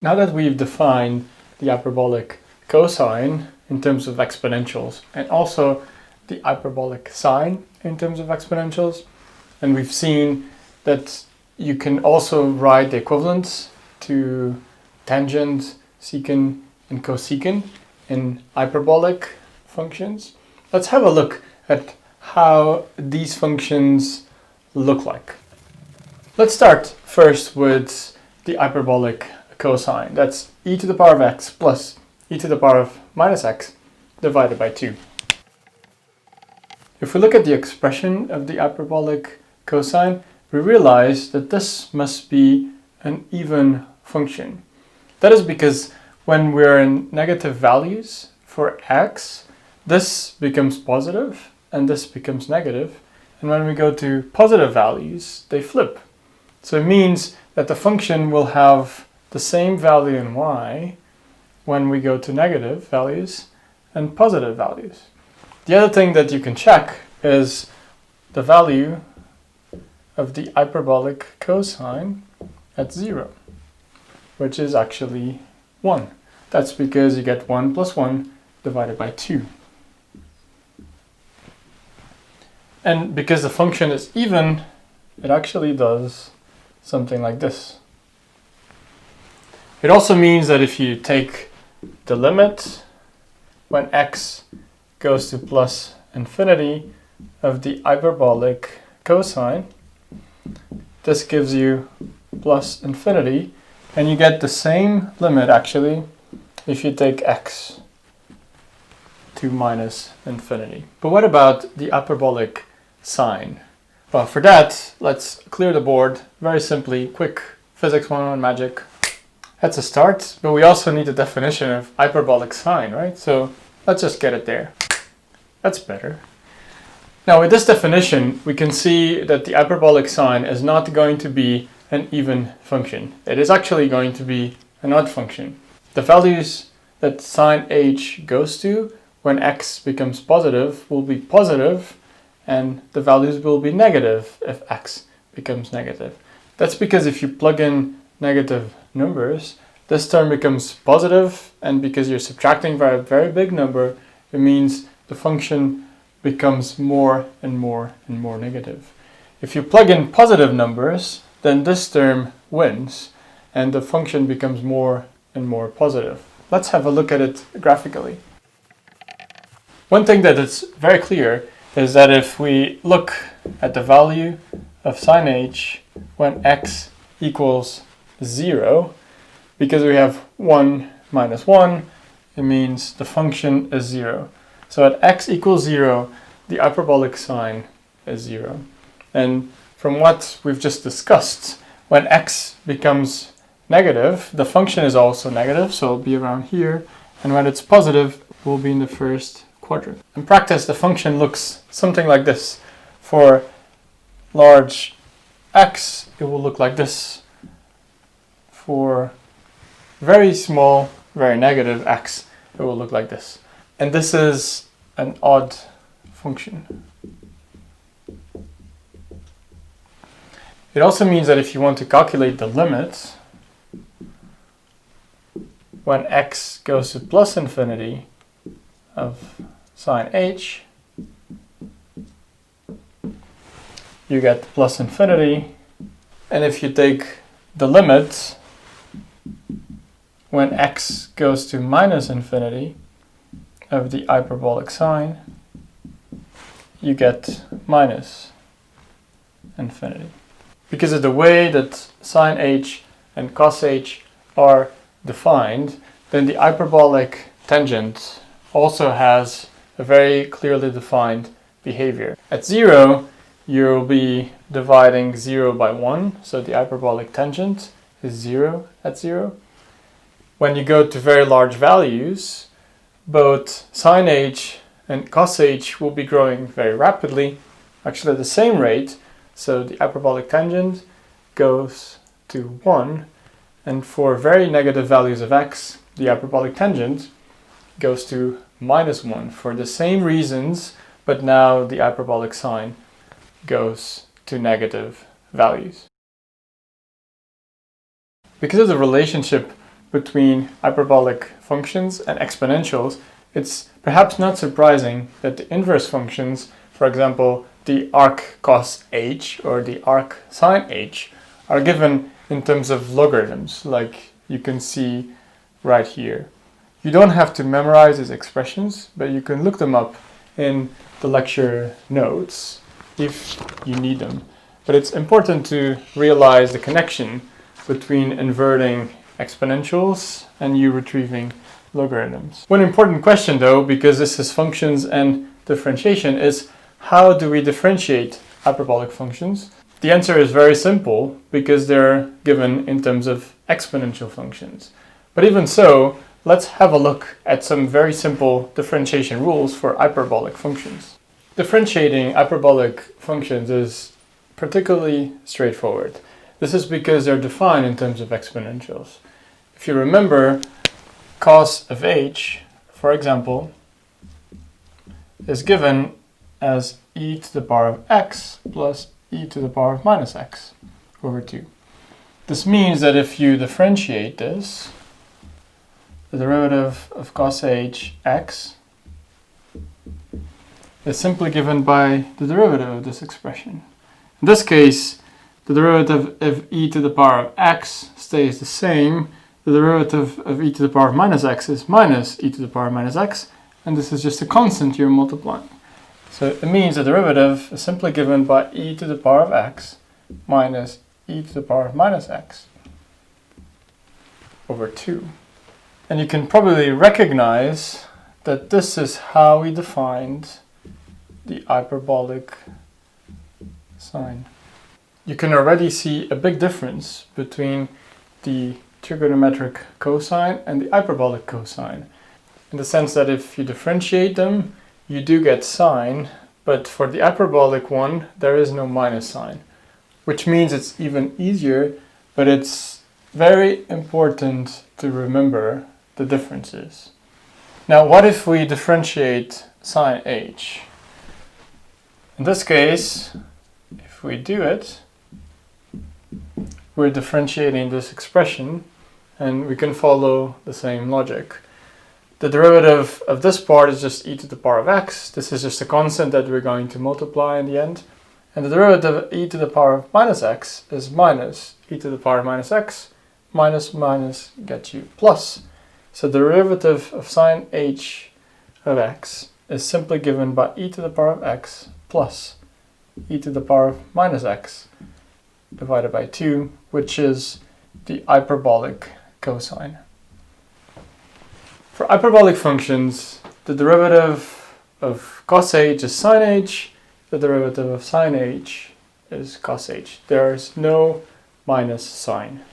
Now that we've defined the hyperbolic cosine in terms of exponentials and also the hyperbolic sine in terms of exponentials, and we've seen that you can also write the equivalents to tangent, secant, and cosecant in hyperbolic functions, let's have a look at how these functions look like. Let's start first with the hyperbolic cosine. That's e to the power of x plus e to the power of minus x divided by 2. If we look at the expression of the hyperbolic cosine, we realize that this must be an even function. That is because when we're in negative values for x, this becomes positive and this becomes negative. And when we go to positive values, they flip. So it means that the function will have the same value in y when we go to negative values and positive values. The other thing that you can check is the value of the hyperbolic cosine at 0, which is actually 1. That's because you get 1 plus 1 divided by 2. And because the function is even, it actually does something like this. It also means that if you take the limit when x goes to plus infinity of the hyperbolic cosine, this gives you plus infinity, and you get the same limit actually if you take x to minus infinity. But what about the hyperbolic sine? Well, for that, let's clear the board very simply. Quick physics 101 magic. That's a start, but we also need a definition of hyperbolic sine, right? So let's just get it there. That's better. Now with this definition, we can see that the hyperbolic sine is not going to be an even function. It is actually going to be an odd function. The values that sine h goes to when x becomes positive will be positive, and the values will be negative if x becomes negative. That's because if you plug in negative numbers, this term becomes positive, and because you're subtracting by a very big number, it means the function becomes more and more and more negative. If you plug in positive numbers, then this term wins, and the function becomes more and more positive. Let's have a look at it graphically. One thing that is very clear is that if we look at the value of sine h when x equals 0, because we have 1 minus 1, it means the function is 0. So at x equals 0, the hyperbolic sine is 0. And from what we've just discussed, when x becomes negative, the function is also negative, so it'll be around here. And when it's positive, it will be in the first quadrant. In practice, the function looks something like this. For large x, it will look like this. For very small, very negative x, it will look like this. And this is an odd function. It also means that if you want to calculate the limit when x goes to plus infinity of sine h, you get plus infinity. And if you take the limit when x goes to minus infinity of the hyperbolic sine, you get minus infinity. Because of the way that sine h and cos h are defined, then the hyperbolic tangent also has a very clearly defined behavior. At 0, you'll be dividing 0 by 1, so the hyperbolic tangent is 0 at 0. When you go to very large values, both sine h and cos h will be growing very rapidly, actually at the same rate, so the hyperbolic tangent goes to 1, and for very negative values of x, the hyperbolic tangent goes to minus 1 for the same reasons, but now the hyperbolic sine goes to negative values. Because of the relationship between hyperbolic functions and exponentials, it's perhaps not surprising that the inverse functions, for example, the arc cos h or the arc sine h, are given in terms of logarithms, like you can see right here. You don't have to memorize these expressions, but you can look them up in the lecture notes if you need them. But it's important to realize the connection between inverting exponentials and you retrieving logarithms. One important question though, because this is functions and differentiation, is how do we differentiate hyperbolic functions? The answer is very simple, because they're given in terms of exponential functions. But even so, let's have a look at some very simple differentiation rules for hyperbolic functions. Differentiating hyperbolic functions is particularly straightforward. This is because they're defined in terms of exponentials. If you remember, cos of h, for example, is given as e to the power of x plus e to the power of minus x over 2. This means that if you differentiate this, the derivative of cos h x is simply given by the derivative of this expression. In this case, the derivative of e to the power of x stays the same. The derivative of e to the power of minus x is minus e to the power of minus x, and this is just a constant you're multiplying. So it means the derivative is simply given by e to the power of x minus e to the power of minus x over 2. And you can probably recognize that this is how we defined the hyperbolic sine. You can already see a big difference between the trigonometric cosine and the hyperbolic cosine, in the sense that if you differentiate them, you do get sine, but for the hyperbolic one, there is no minus sign, which means it's even easier, but it's very important to remember the differences. Now, what if we differentiate sine h? In this case, if we do it, we're differentiating this expression, and we can follow the same logic. The derivative of this part is just e to the power of x. This is just a constant that we're going to multiply in the end. And the derivative of e to the power of minus x is minus e to the power of minus x. Minus minus gets you plus. So the derivative of sine h of x is simply given by e to the power of x plus e to the power of minus x divided by 2, which is the hyperbolic cosine. For hyperbolic functions, the derivative of cos h is sine h, the derivative of sine h is cos h. There is no minus sign.